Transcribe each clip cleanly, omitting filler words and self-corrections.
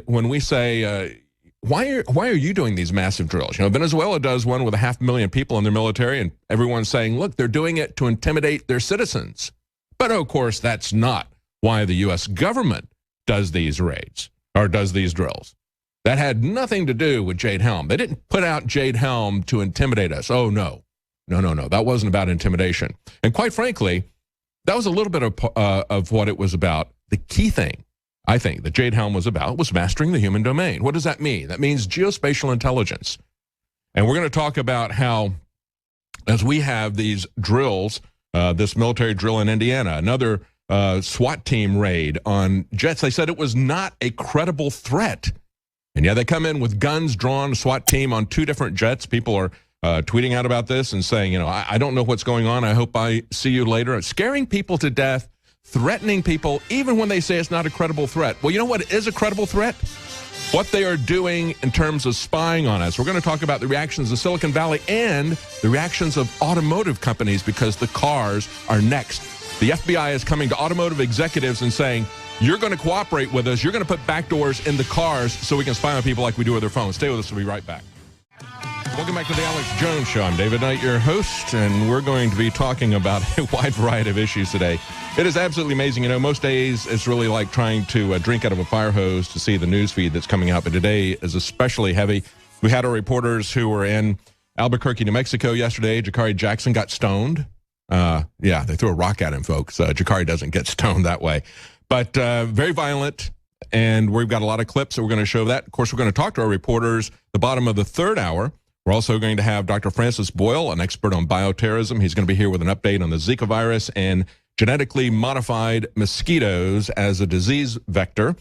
when we say, why are you doing these massive drills? You know, Venezuela does one with 500,000 people in their military, and everyone's saying, look, they're doing it to intimidate their citizens. But, of course, that's not why the U.S. government does these raids or does these drills. That had nothing to do with Jade Helm. They didn't put out Jade Helm to intimidate us. Oh, no. No. That wasn't about intimidation. And quite frankly, that was a little bit of what it was about. The key thing, I think, that Jade Helm was about was mastering the human domain. What does that mean? That means geospatial intelligence. And we're going to talk about how, as we have these drills, this military drill in Indiana, another SWAT team raid on jets, they said it was not a credible threat. And yeah, they come in with guns drawn, SWAT team on 2 different jets. People are tweeting out about this and saying, you know, I don't know what's going on. I hope I see you later. Scaring people to death, threatening people, even when they say it's not a credible threat. Well, you know what is a credible threat? What they are doing in terms of spying on us. We're going to talk about the reactions of Silicon Valley and the reactions of automotive companies, because the cars are next. The FBI is coming to automotive executives and saying, you're going to cooperate with us. You're going to put backdoors in the cars so we can spy on people like we do with their phones. Stay with us. We'll be right back. Welcome back to the Alex Jones Show. I'm David Knight, your host, and we're going to be talking about a wide variety of issues today. It is absolutely amazing. You know, most days it's really like trying to drink out of a fire hose to see the news feed that's coming out, but today is especially heavy. We had our reporters who were in Albuquerque, New Mexico yesterday. Jakari Jackson got stoned. Yeah, they threw a rock at him, folks. Jakari doesn't get stoned that way. But very violent, and we've got a lot of clips that we're going to show that. Of course, we're going to talk to our reporters the bottom of the third hour. We're also going to have Dr. Francis Boyle, an expert on bioterrorism. He's going to be here with an update on the Zika virus and genetically modified mosquitoes as a disease vector.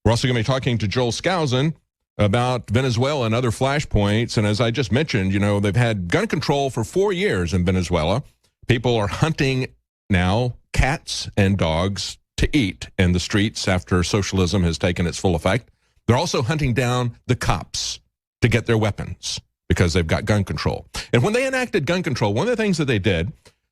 We're also going to be talking to Joel Skousen about Venezuela and other flashpoints. And as I just mentioned, you know, they've had gun control for 4 years in Venezuela. People are hunting now cats and dogs to eat in the streets after socialism has taken its full effect. They're also hunting down the cops to get their weapons because they've got gun control. And when they enacted gun control, one of the things that they did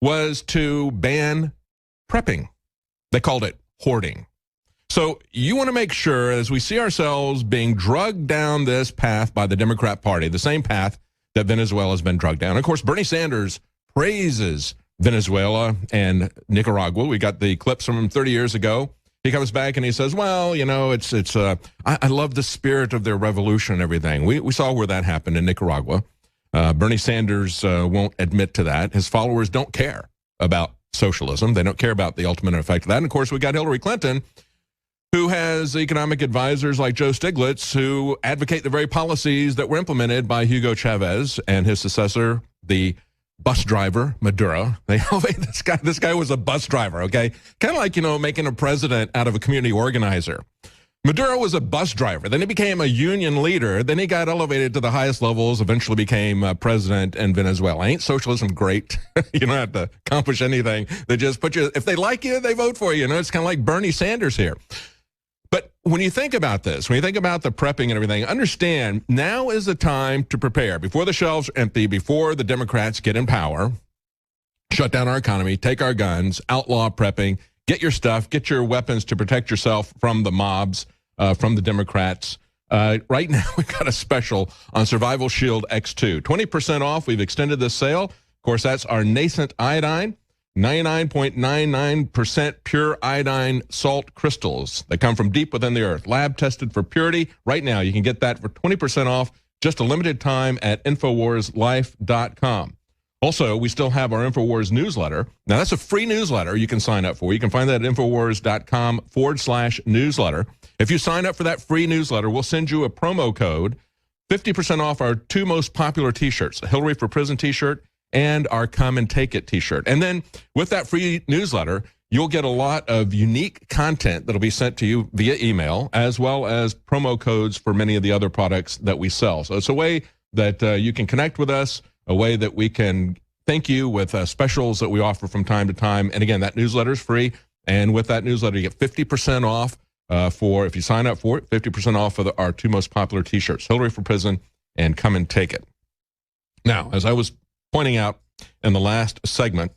was to ban prepping. They called it hoarding. So you want to make sure, as we see ourselves being drugged down this path by the Democrat Party, the same path that Venezuela has been drugged down. Of course, Bernie Sanders praises Venezuela and Nicaragua. We got the clips from him 30 years ago. He comes back and he says, well, you know, I love the spirit of their revolution and everything. We saw where that happened in Nicaragua. Bernie Sanders won't admit to that. His followers don't care about socialism. They don't care about the ultimate effect of that. And, of course, we got Hillary Clinton, who has economic advisors like Joe Stiglitz, who advocate the very policies that were implemented by Hugo Chavez and his successor, the bus driver, Maduro. They elevated this guy was a bus driver, okay? Kind of like, you know, making a president out of a community organizer. Maduro was a bus driver. Then he became a union leader. Then he got elevated to the highest levels, eventually became president in Venezuela. Ain't socialism great? You don't have to accomplish anything. They just put you, if they like you, they vote for you. You know, it's kind of like Bernie Sanders here. But when you think about this, when you think about the prepping and everything, understand now is the time to prepare. Before the shelves are empty, before the Democrats get in power, shut down our economy, take our guns, outlaw prepping, get your stuff, get your weapons to protect yourself from the mobs, from the Democrats. Right now, we've got a special on Survival Shield X2. 20% off. We've extended this sale. Of course, that's our nascent iodine. 99.99% pure iodine salt crystals. They come from deep within the earth, lab tested for purity. Right now, you can get that for 20% off, just a limited time at InfoWarsLife.com. Also, we still have our InfoWars newsletter. Now, that's a free newsletter you can sign up for. You can find that at InfoWars.com/newsletter. If you sign up for that free newsletter, we'll send you a promo code, 50% off our 2 most popular t-shirts, a Hillary for Prison t-shirt and our Come and Take It t-shirt. And then with that free newsletter, you'll get a lot of unique content that'll be sent to you via email, as well as promo codes for many of the other products that we sell. So it's a way that you can connect with us, a way that we can thank you with specials that we offer from time to time. And again, that newsletter is free. And with that newsletter, you get 50% off for, if you sign up for it, 50% off of our 2 most popular t-shirts, Hillary for Prison and Come and Take It. Now, as I was pointing out in the last segment,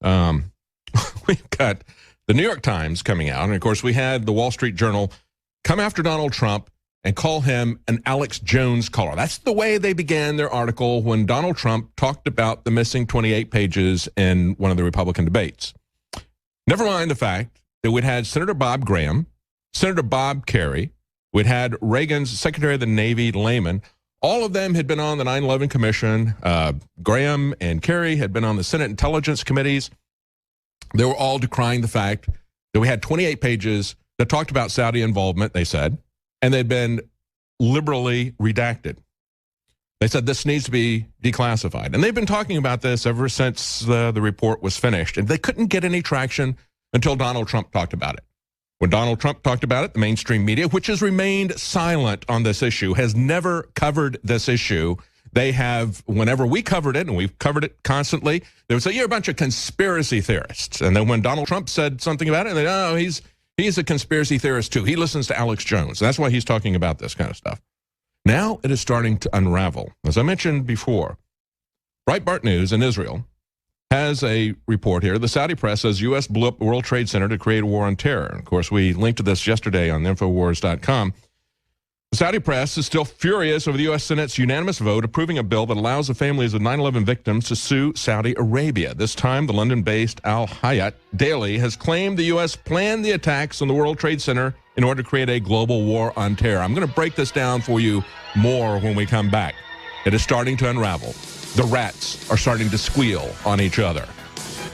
we've got the New York Times coming out. And, of course, we had the Wall Street Journal come after Donald Trump and call him an Alex Jones caller. That's the way they began their article when Donald Trump talked about the missing 28 pages in one of the Republican debates. Never mind the fact that we'd had Senator Bob Graham, Senator Bob Kerrey, we'd had Reagan's Secretary of the Navy, Lehman. All of them had been on the 9/11 Commission. Graham and Kerry had been on the Senate Intelligence Committees. They were all decrying the fact that we had 28 pages that talked about Saudi involvement, they said, and they'd been liberally redacted. They said this needs to be declassified. And they've been talking about this ever since the report was finished. And they couldn't get any traction until Donald Trump talked about it. When Donald Trump talked about it, the mainstream media, which has remained silent on this issue, has never covered this issue. They have, whenever we covered it, and we've covered it constantly, they would say, you're a bunch of conspiracy theorists. And then when Donald Trump said something about it, they oh, he's a conspiracy theorist too. He listens to Alex Jones. That's why he's talking about this kind of stuff. Now it is starting to unravel. As I mentioned before, Breitbart News in Israel has a report here. The Saudi press says U.S. blew up the World Trade Center to create a war on terror. Of course, we linked to this yesterday on Infowars.com. The Saudi press is still furious over the U.S. Senate's unanimous vote approving a bill that allows the families of 9/11 victims to sue Saudi Arabia. This time, the London-based Al Hayat Daily has claimed the U.S. planned the attacks on the World Trade Center in order to create a global war on terror. I'm going to break this down for you more when we come back. It is starting to unravel. The rats are starting to squeal on each other.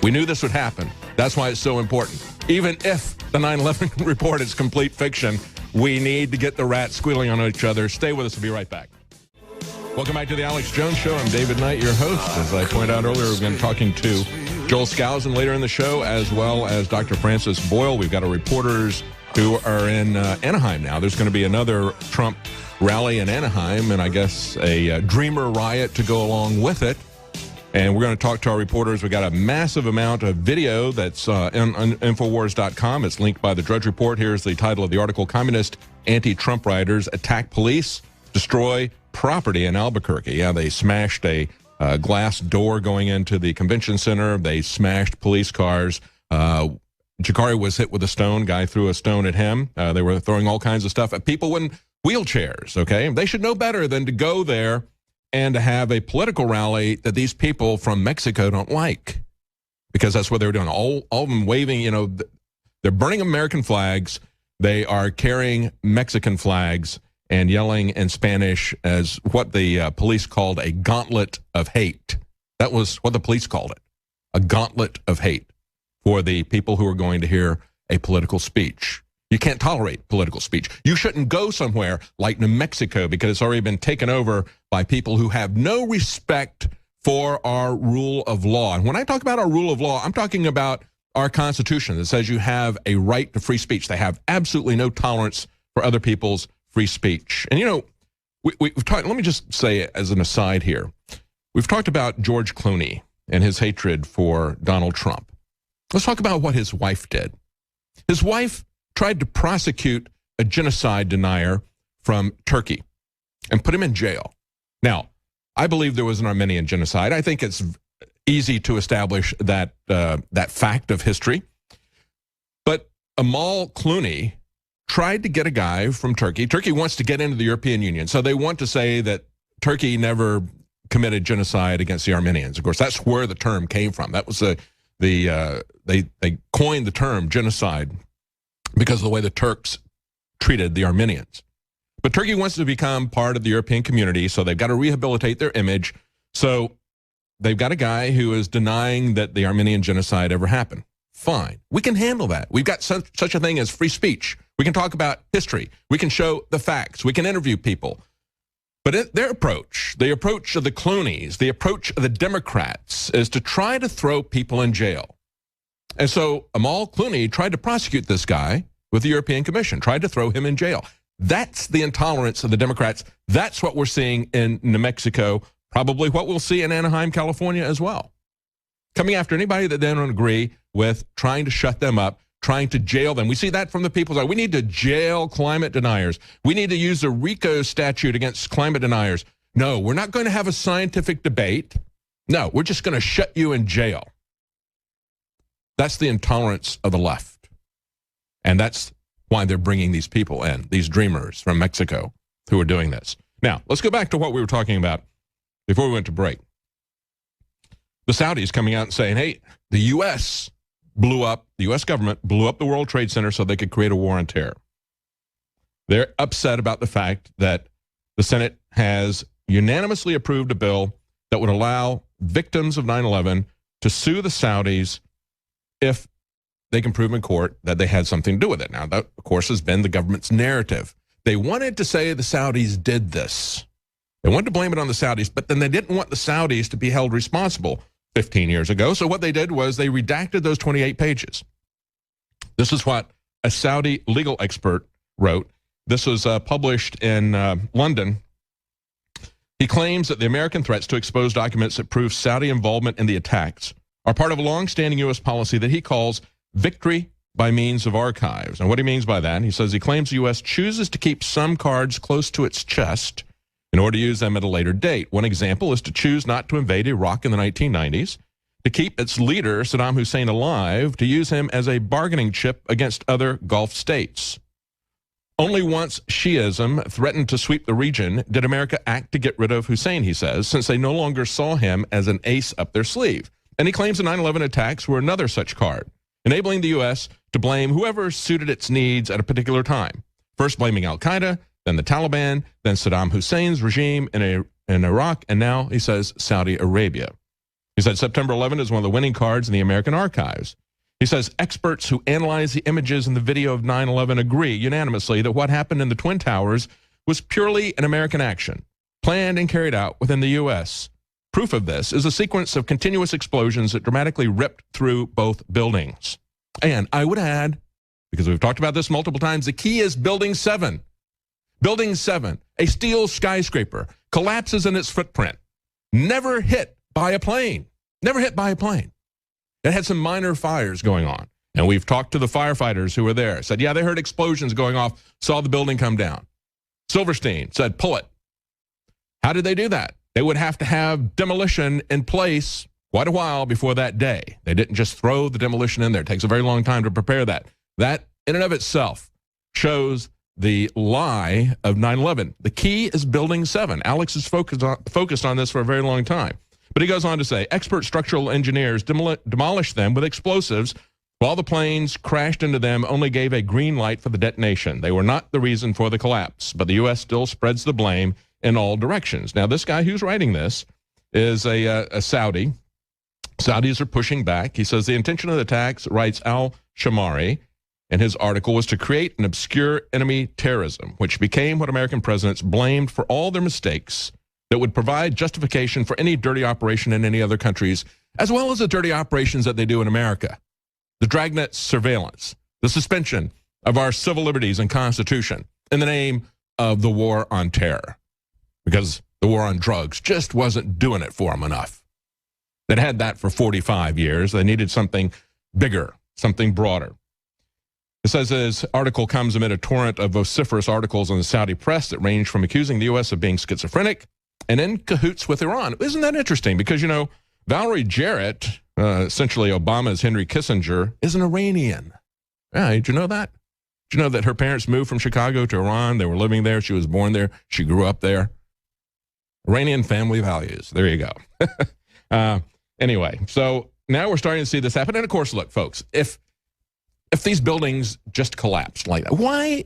We knew this would happen. That's why it's so important. Even if the 9/11 report is complete fiction, we need to get the rats squealing on each other. Stay with us. We'll be right back. Welcome back to the Alex Jones Show. I'm David Knight, your host. As I pointed out earlier, we're going to be talking to Joel Skousen later in the show, as well as Dr. Francis Boyle. We've got our reporters who are in Anaheim now. There's going to be another Trump rally in Anaheim, and I guess a Dreamer riot to go along with it. And we're going to talk to our reporters. We got a massive amount of video that's on Infowars.com. It's linked by the Drudge Report. Here's the title of the article: Communist anti-Trump rioters attack police, destroy property in Albuquerque. Yeah, they smashed a glass door going into the convention center. They smashed police cars. Jakari was hit with a stone. Guy threw a stone at him. They were throwing all kinds of stuff at people in wheelchairs, okay? They should know better than to go there and to have a political rally that these people from Mexico don't like, because that's what they were doing. All of them waving, you know, they're burning American flags. They are carrying Mexican flags and yelling in Spanish as what the police called a gauntlet of hate. That was what the police called it, a gauntlet of hate for the people who are going to hear a political speech. You can't tolerate political speech. You shouldn't go somewhere like New Mexico because it's already been taken over by people who have no respect for our rule of law. And when I talk about our rule of law, I'm talking about our Constitution that says you have a right to free speech. They have absolutely no tolerance for other people's free speech. And you know, we've talked, let me just say as an aside here, we've talked about George Clooney and his hatred for Donald Trump. Let's talk about what his wife did. His wife tried to prosecute a genocide denier from Turkey and put him in jail. Now, I believe there was an Armenian genocide. I think it's easy to establish that that fact of history. But Amal Clooney tried to get a guy from Turkey. Turkey wants to get into the European Union, so they want to say that Turkey never committed genocide against the Armenians. Of course, that's where the term came from. That was they coined the term genocide because of the way the Turks treated the Armenians. But Turkey wants to become part of the European community, so they've got to rehabilitate their image. So they've got a guy who is denying that the Armenian genocide ever happened. Fine. We can handle that. We've got such a thing as free speech. We can talk about history. We can show the facts. We can interview people. But their approach, the approach of the Clooneys, the approach of the Democrats is to try to throw people in jail. And so Amal Clooney tried to prosecute this guy with the European Commission, tried to throw him in jail. That's the intolerance of the Democrats. That's what we're seeing in New Mexico, probably what we'll see in Anaheim, California as well. Coming after anybody that they don't agree with, trying to shut them up, trying to jail them. We see that from the people's side. We need to jail climate deniers. We need to use the RICO statute against climate deniers. No, we're not going to have a scientific debate. No, we're just going to shut you in jail. That's the intolerance of the left. And that's why they're bringing these people in, these dreamers from Mexico. who are doing this. Now, let's go back to what we were talking about before we went to break. The Saudis coming out and saying, hey, the U.S. government blew up the World Trade Center so they could create a war on terror. They're upset about the fact that the Senate has unanimously approved a bill that would allow victims of 9/11 to sue the Saudis if they can prove in court that they had something to do with it. Now, that, of course, has been the government's narrative. They wanted to say the Saudis did this. They wanted to blame it on the Saudis, but then they didn't want the Saudis to be held responsible 15 years ago. So what they did was they redacted those 28 pages. This is what a Saudi legal expert wrote. This was published in London. He claims that the American threats to expose documents that prove Saudi involvement in the attacks are part of a long-standing U.S. policy that he calls victory by means of archives. And what he means by that, he says he claims the U.S. chooses to keep some cards close to its chest in order to use them at a later date. One example is to choose not to invade Iraq in the 1990s, to keep its leader, Saddam Hussein, alive, to use him as a bargaining chip against other Gulf states. Only once Shiism threatened to sweep the region did America act to get rid of Hussein, he says, since they no longer saw him as an ace up their sleeve. And he claims the 9/11 attacks were another such card, enabling the U.S. to blame whoever suited its needs at a particular time. First blaming al-Qaeda, then the Taliban, then Saddam Hussein's regime in Iraq, and now, he says, Saudi Arabia. He said September 11 is one of the winning cards in the American archives. He says experts who analyze the images in the video of 9/11 agree unanimously that what happened in the Twin Towers was purely an American action, planned and carried out within the U.S. Proof of this is a sequence of continuous explosions that dramatically ripped through both buildings. And I would add, because we've talked about this multiple times, the key is Building 7. Building 7, a steel skyscraper, collapses in its footprint. Never hit by a plane. Never hit by a plane. It had some minor fires going on. And we've talked to the firefighters who were there. Said, yeah, they heard explosions going off, saw the building come down. Silverstein said, pull it. How did they do that? They would have to have demolition in place quite a while before that day. They didn't just throw the demolition in there. It takes a very long time to prepare that. That, in and of itself, shows the lie of 9/11. The key is Building 7. Alex is focused on this for a very long time. But he goes on to say, expert structural engineers demolished them with explosives while the planes crashed into them only gave a green light for the detonation. They were not the reason for the collapse, but the U.S. still spreads the blame in all directions. Now, this guy who's writing this is a Saudi. Saudis are pushing back. He says the intention of the attacks, writes al-Shamari in his article, was to create an obscure enemy terrorism, which became what American presidents blamed for all their mistakes that would provide justification for any dirty operation in any other countries, as well as the dirty operations that they do in America. The dragnet surveillance, the suspension of our civil liberties and Constitution in the name of the war on terror, because the war on drugs just wasn't doing it for them enough. They'd had that for 45 years. They needed something bigger, something broader. It says this article comes amid a torrent of vociferous articles in the Saudi press that range from accusing the U.S. of being schizophrenic and in cahoots with Iran. Isn't that interesting? Because, you know, Valerie Jarrett, essentially Obama's Henry Kissinger, is an Iranian. Yeah, did you know that? Did you know that her parents moved from Chicago to Iran? They were living there. She was born there. She grew up there. Iranian family values. There you go. Anyway, so now we're starting to see this happen. And of course, look, folks, if these buildings just collapsed like that, why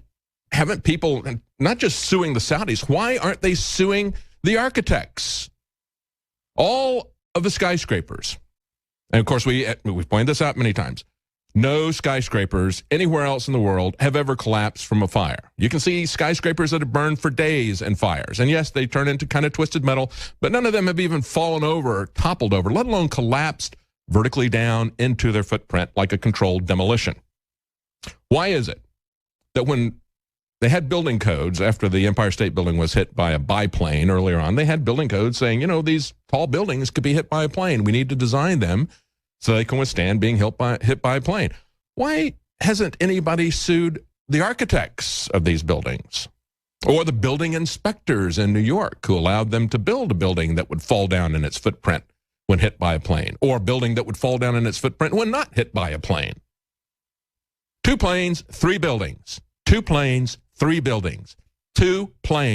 haven't people, not just suing the Saudis, why aren't they suing the architects? All of the skyscrapers. And of course, we've pointed this out many times. No skyscrapers anywhere else in the world have ever collapsed from a fire. You can see skyscrapers that have burned for days in fires. And yes, they turn into kind of twisted metal, but none of them have even fallen over or toppled over, let alone collapsed vertically down into their footprint like a controlled demolition. Why is it that when they had building codes after the Empire State Building was hit by a biplane earlier on, they had building codes saying, you know, these tall buildings could be hit by a plane. We need to design them so they can withstand being hit by a plane. Why hasn't anybody sued the architects of these buildings or the building inspectors in New York who allowed them to build a building that would fall down in its footprint when hit by a plane, or a building that would fall down in its footprint when not hit by a plane? 2 planes, 3 buildings. 2 planes, 3 buildings. 2 planes.